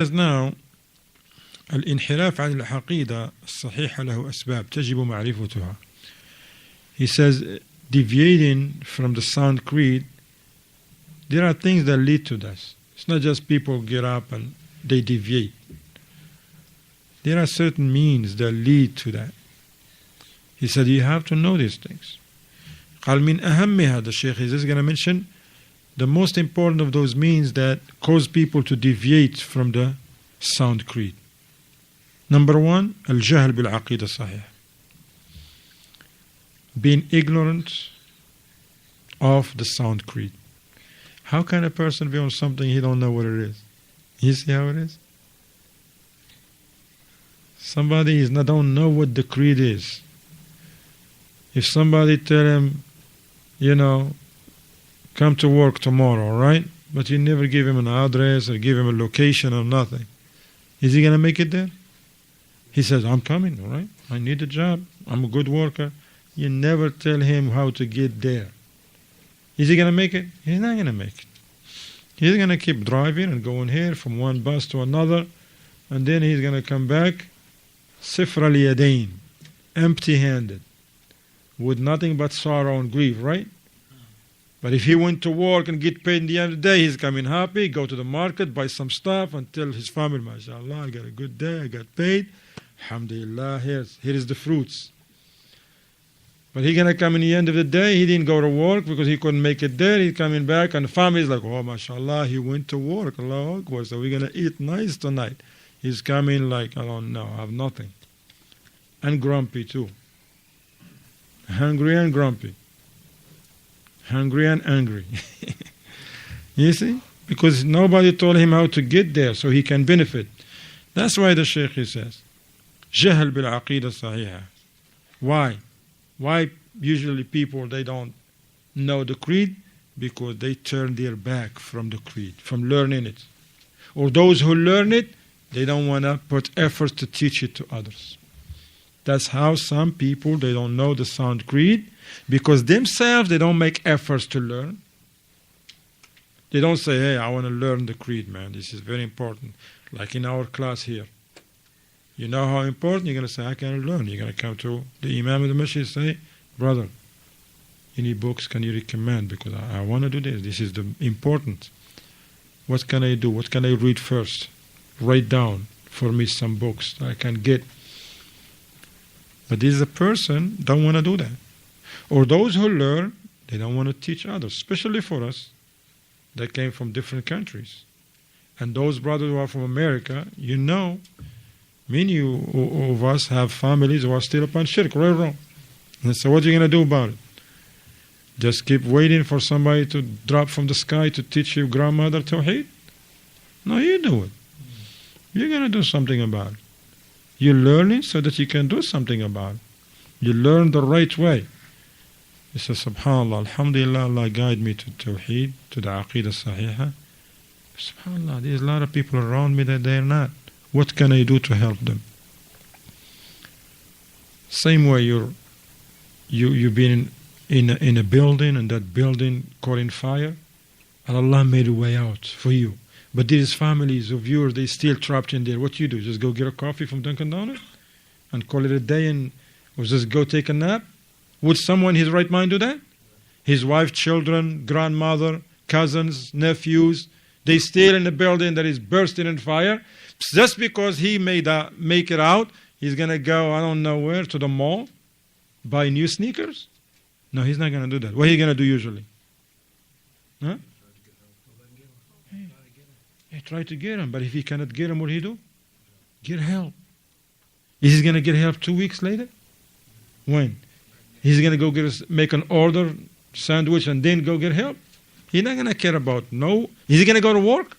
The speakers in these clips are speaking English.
now الانحراف عن العقيدة الصحيحة له أسباب تجب معرفتها. He says deviating from the sound creed, there are things that lead to this. It's not just people get up and they deviate. There are certain means that lead to that. He said you have to know these things. قال من أهمها, the Shaykh is just going to mention the most important of those means that cause people to deviate from the sound creed. Number one, الجهل بالعقيدة الصحيحة. Being ignorant of the sound creed. How can a person be on something he don't know what it is? You see how it is? Somebody don't know what the creed is. If somebody tell him, come to work tomorrow, right? But you never give him an address or give him a location or nothing. Is he going to make it there? He says, I'm coming, all right? I need a job. I'm a good worker. You never tell him how to get there. Is he going to make it? He's not going to make it. He's going to keep driving and going here from one bus to another, and then he's going to come back صفر اليدين, empty-handed, with nothing but sorrow and grief, right? But if he went to work and get paid in the end of the day, he's coming happy, go to the market, buy some stuff, and tell his family, MashaAllah, I got a good day, I got paid. Alhamdulillah, here is the fruits. But he's going to come in the end of the day, he didn't go to work because he couldn't make it there, he's coming back, and the family's like, oh, MashaAllah, he went to work, Allahu Akbar, so we're going to eat nice tonight. He's coming like, I don't know, I have nothing. And grumpy too. Hungry and grumpy. Hungry and angry. You see? Because nobody told him how to get there so he can benefit. That's why the Shaykh says, جهل بالعقيدة الصحيحة. Why? Why usually people, they don't know the creed? Because they turn their back from the creed, from learning it. Or those who learn it, they don't want to put efforts to teach it to others. That's how some people, they don't know the sound creed, because themselves, they don't make efforts to learn. They don't say, hey, I want to learn the creed, man. This is very important. Like in our class here. You know how important? You're going to say, I can learn. You're going to come to the Imam of the Masjid and say, brother, any books can you recommend? Because I want to do this. This is the important. What can I do? What can I read first? Write down for me some books that I can get. But this is a person don't want to do that. Or those who learn, they don't want to teach others, especially for us that came from different countries. And those brothers who are from America, many of us have families who are still upon shirk, right or wrong. And so what are you going to do about it? Just keep waiting for somebody to drop from the sky to teach your grandmother Tawheed? No, you do it. You're going to do something about it. You're learning so that you can do something about it. You learn the right way. He says, SubhanAllah, Alhamdulillah, Allah guide me to Tawheed, to the Aqeedah Sahiha. SubhanAllah, there's a lot of people around me that they're not. What can I do to help them? Same way you've been in a building and that building caught in fire, and Allah made a way out for you. But these families of yours, they still trapped in there. What you do? Just go get a coffee from Dunkin' Donuts and call it a day, or just go take a nap? Would someone in his right mind do that? His wife, children, grandmother, cousins, nephews, they still in the building that is bursting in fire. Just because he make it out, he's going to go, I don't know where, to the mall, buy new sneakers? No, he's not going to do that. What are you going to do usually? Huh? Hey, try to get him. But if he cannot get him, what do he do? Get help. Is he going to get help 2 weeks later? When? He's going to go make an order, sandwich, and then go get help? He's not going to care about no. Is he going to go to work?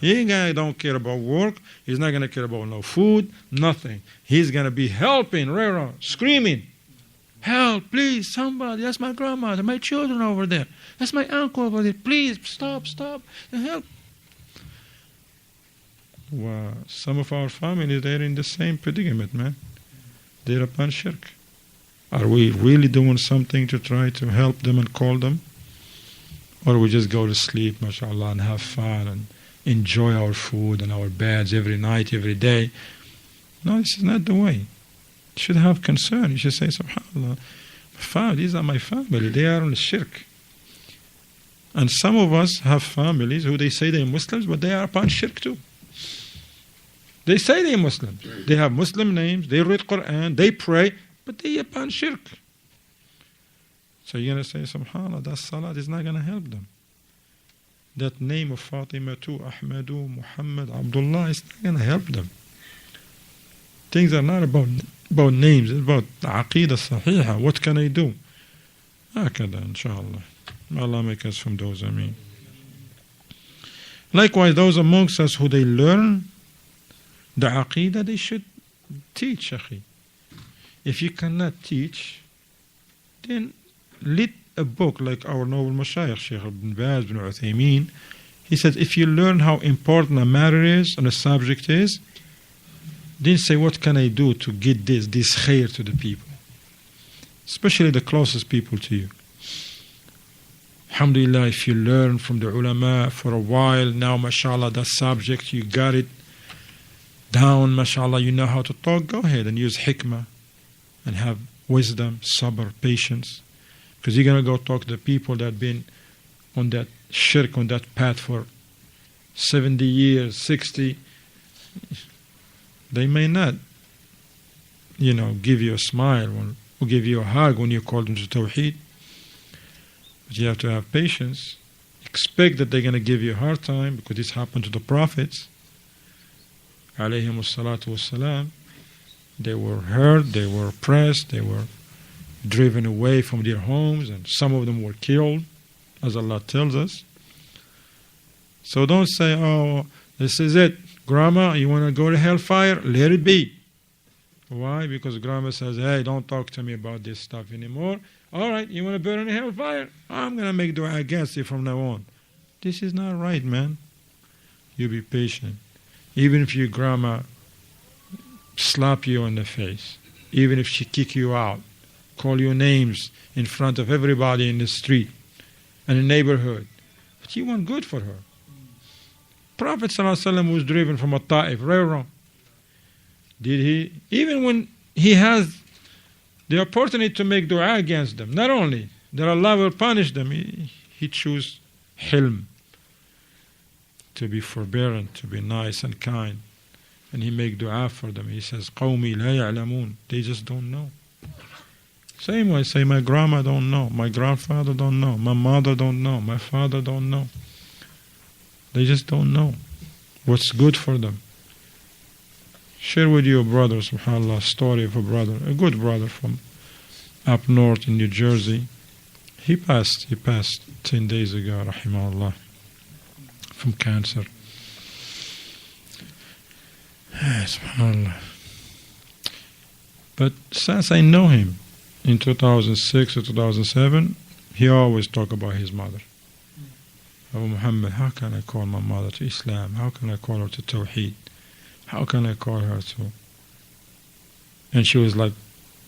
He don't care about work. He's not going to care about no food, nothing. He's going to be helping, screaming. Help, please, somebody. That's my grandmother, my children over there. That's my uncle over there. Please, stop, help. Wow. Some of our families, they're in the same predicament, man. They're upon shirk. Are we really doing something to try to help them and call them? Or we just go to sleep, mashallah, and have fun and enjoy our food and our beds every night, every day. No, this is not the way. You should have concern. You should say, SubhanAllah, these are my family. They are on shirk. And some of us have families who they say they're Muslims, but they are upon shirk too. They say they're Muslims. They have Muslim names, they read Quran, they pray, but they are upon shirk. So you're going to say, SubhanAllah, that salat is not going to help them. That name of Fatimatu, Ahmadu, Muhammad, Abdullah is not going to help them. Things are not about names, it's about Aqeedah Sahiha. What can I do? Aqeedah, inshallah. Allah make us from those, Ameen. Likewise, those amongst us who they learn the Aqeedah, they should teach, Akhi. If you cannot teach, then read a book like our noble Mashayikh, Shaykh ibn Baz, ibn Uthaymeen. He said, if you learn how important a matter is and a subject is, then say, what can I do to get this khair to the people? Especially the closest people to you. Alhamdulillah, if you learn from the ulama for a while, now mashallah, that subject, you got it down, mashallah, you know how to talk, go ahead and use hikmah and have wisdom, sabr, patience. Because you're going to go talk to the people that have been on that shirk, on that path for 70 years, 60. They may not, give you a smile or give you a hug when you call them to Tawheed. But you have to have patience. Expect that they're going to give you a hard time, because this happened to the prophets. Alayhimus salatu wassalam. They were hurt, they were oppressed, they were driven away from their homes, and some of them were killed, as Allah tells us. So don't say, oh, this is it. Grandma, you want to go to hellfire? Let it be. Why? Because grandma says, hey, don't talk to me about this stuff anymore. All right, you want to burn in hellfire? I'm going to make dua against you from now on. This is not right, man. You be patient. Even if your grandma slap you in the face, even if she kick you out, call you names in front of everybody in the street and the neighborhood, but you want good for her. Prophet ﷺ was driven from a Ta'if, right or wrong? Did he? Even when he has the opportunity to make dua against them, not only that Allah will punish them, he chose hilm, to be forbearing, to be nice and kind. And he make dua for them. He says, قَوْمِي لَا يَعْلَمُونَ. They just don't know. Same way, say, my grandma don't know, my grandfather don't know, my mother don't know, my father don't know. They just don't know what's good for them. Share with you a brother, subhanAllah, story of a brother, a good brother from up north in New Jersey. He passed 10 days ago, rahimahullah, from cancer. SubhanAllah. But since I know him in 2006 or 2007, he always talk about his mother. Oh Muhammad, how can I call my mother to Islam? How can I call her to Tawheed? How can I call her to? And she was like,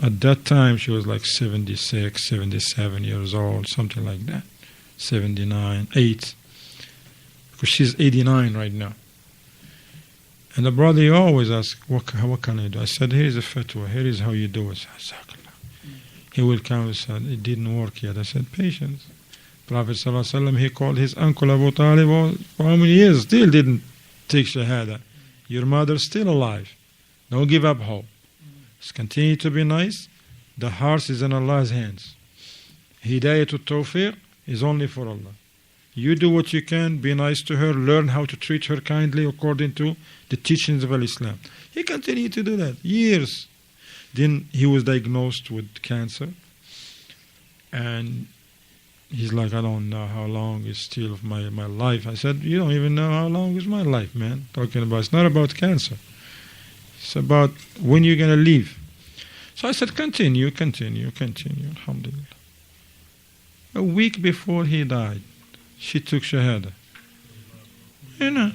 at that time, she was like 76, 77 years old, something like that. 79, 8. Because she's 89 right now. And the brother, he always asks, what can I do? I said, here is a fatwa, here is how you do it. He will come and say, it didn't work yet. I said, patience. Prophet ﷺ, he called his uncle Abu Talib for how many years? Still didn't take shahada. Your mother's still alive. Don't give up hope. Just continue to be nice. The heart is in Allah's hands. Hidayatul Tawfiq is only for Allah. You do what you can, be nice to her, learn how to treat her kindly according to the teachings of Islam. He continued to do that, years. Then he was diagnosed with cancer. And he's like, I don't know how long is still of my life. I said, you don't even know how long is my life, man. Talking about, it's not about cancer. It's about when you're going to leave. So I said, continue. Alhamdulillah. A week before he died, she took shahada. You know.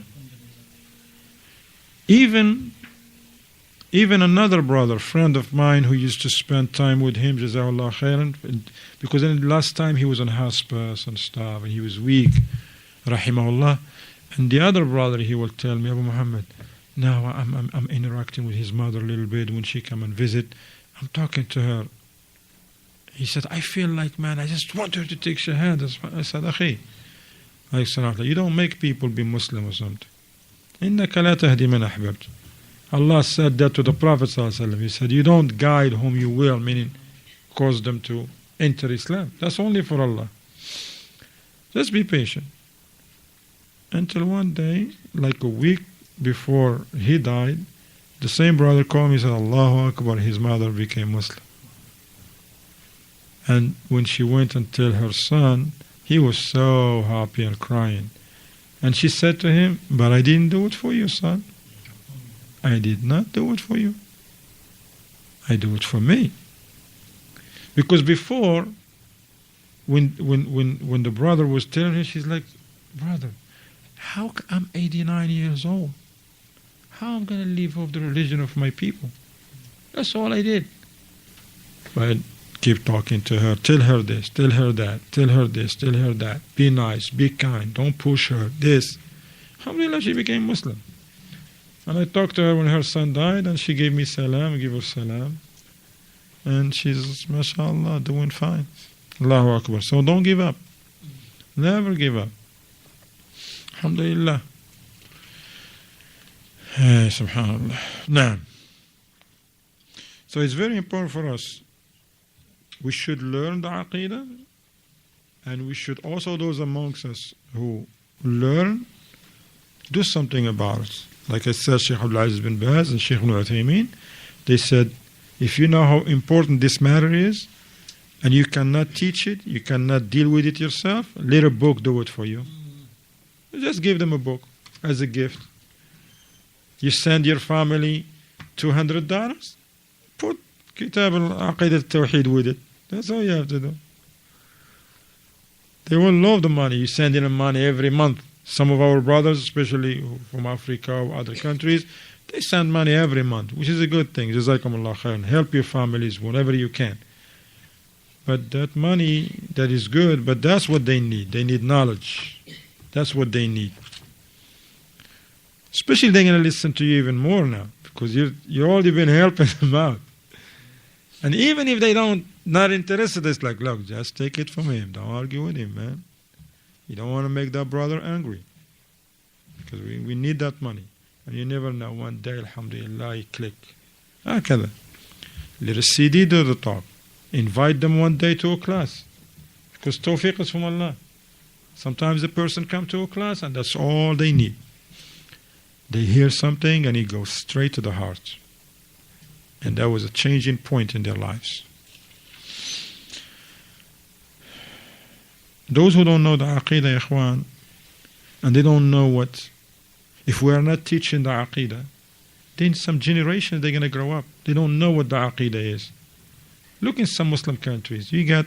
Even another brother, friend of mine who used to spend time with him, Jazahullah khairan, because then last time he was on hospice and stuff, and he was weak, rahimahullah. And the other brother, he will tell me, Abu Muhammad, now I'm interacting with his mother a little bit when she come and visit. I'm talking to her. He said, I feel like, man, I just want her to take Shahada. I said, Akhi, you don't make people be Muslim or something. إِنَّكَ لَا تَهْدِي مَنْ أَحْبَبْتَ. Allah said that to the Prophet ﷺ. He said, you don't guide whom you will, meaning cause them to enter Islam. That's only for Allah. Just be patient. Until one day, like a week before he died, the same brother called me and said, Allahu Akbar, his mother became Muslim. And when she went and told her son, he was so happy and crying. And she said to him, but I didn't do it for you, son. I did not do it for you. I do it for me. Because before, when the brother was telling her, she's like, brother, I'm 89 years old. How am I going to leave off the religion of my people? That's all I did. But keep talking to her. Tell her this, tell her that, tell her this, tell her that. Be nice, be kind, don't push her, this. Alhamdulillah, she became Muslim. And I talked to her when her son died, and she gave me salam, I give her salam. And she's, mashallah, doing fine. Allahu Akbar. So don't give up. Never give up. Alhamdulillah. Hey, subhanallah. Now, so it's very important for us. We should learn the Aqeedah, and we should also, those amongst us who learn, do something about it. Like I said, Sheikh Abdul Aziz bin Baz and Sheikh Ibn Uthaymeen, they said, if you know how important this matter is, and you cannot teach it, you cannot deal with it yourself, let a book do it for you. Just give them a book as a gift. You send your family $200, put Kitab al-Aqeedah al-Tawheed with it. That's all you have to do. They will love the money. You send in them money every month. Some of our brothers, especially from Africa or other countries, they send money every month, which is a good thing. Jazakumullah khairan. Help your families whenever you can. But that money, that is good, but that's what they need. They need knowledge. That's what they need. Especially they're going to listen to you even more now, because you've already been helping them out. And even if they not interested, it's like, look, just take it from him. Don't argue with him, man. You don't want to make that brother angry. Because we need that money. And you never know, one day, alhamdulillah, you click. هكذا. Let a CD do the talk. Invite them one day to a class. Because tawfiq is from Allah. Sometimes a person comes to a class and that's all they need. They hear something and it goes straight to the heart. And that was a changing point in their lives. Those who don't know the Aqeedah, Ikhwan, and they don't know what, if we are not teaching the Aqeedah, then some generations they're going to grow up. They don't know what the Aqeedah is. Look in some Muslim countries. You got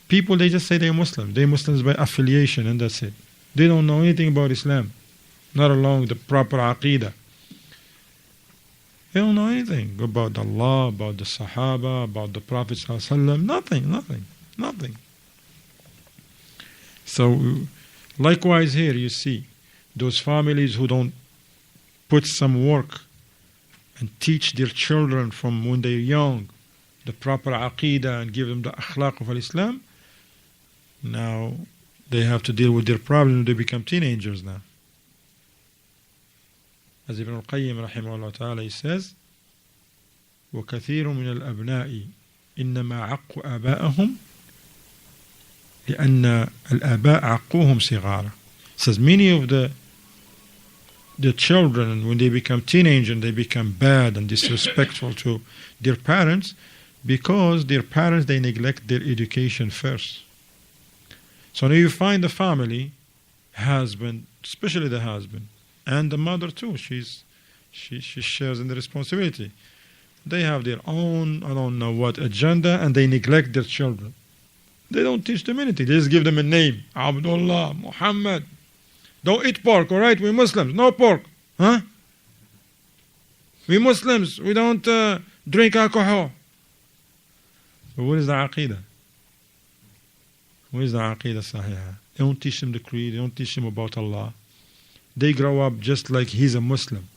people, they just say they're Muslims. They're Muslims by affiliation and that's it. They don't know anything about Islam, not along the proper Aqeedah. They don't know anything about Allah, about the Sahaba, about the Prophet ﷺ. Nothing. So, likewise here you see, those families who don't put some work and teach their children from when they're young the proper Aqeedah and give them the akhlaq of Islam, now they have to deal with their problem when they become teenagers now. As Ibn al-Qayyim rahimahullah ta'ala, he says, وَكَثِيرٌ مِنَ الْأَبْنَاءِ إِنَّمَا عَقُّ آبَاءَهُمْ لأن الآباء عقوهم صغارا. Says many of the children, when they become teenagers, they become bad and disrespectful to their parents because their parents, they neglect their education first. So now you find the family, husband, especially the husband, and the mother too, she shares in the responsibility. They have their own, I don't know what, agenda, and they neglect their children. They don't teach them anything. They just give them a name. Abdullah, Muhammad. Don't eat pork, all right? We're Muslims. No pork. Huh? We Muslims. We don't drink alcohol. But what is the Aqeedah? What is the Aqeedah Sahihah? They don't teach them the creed. They don't teach them about Allah. they grow up just like he's a Muslim.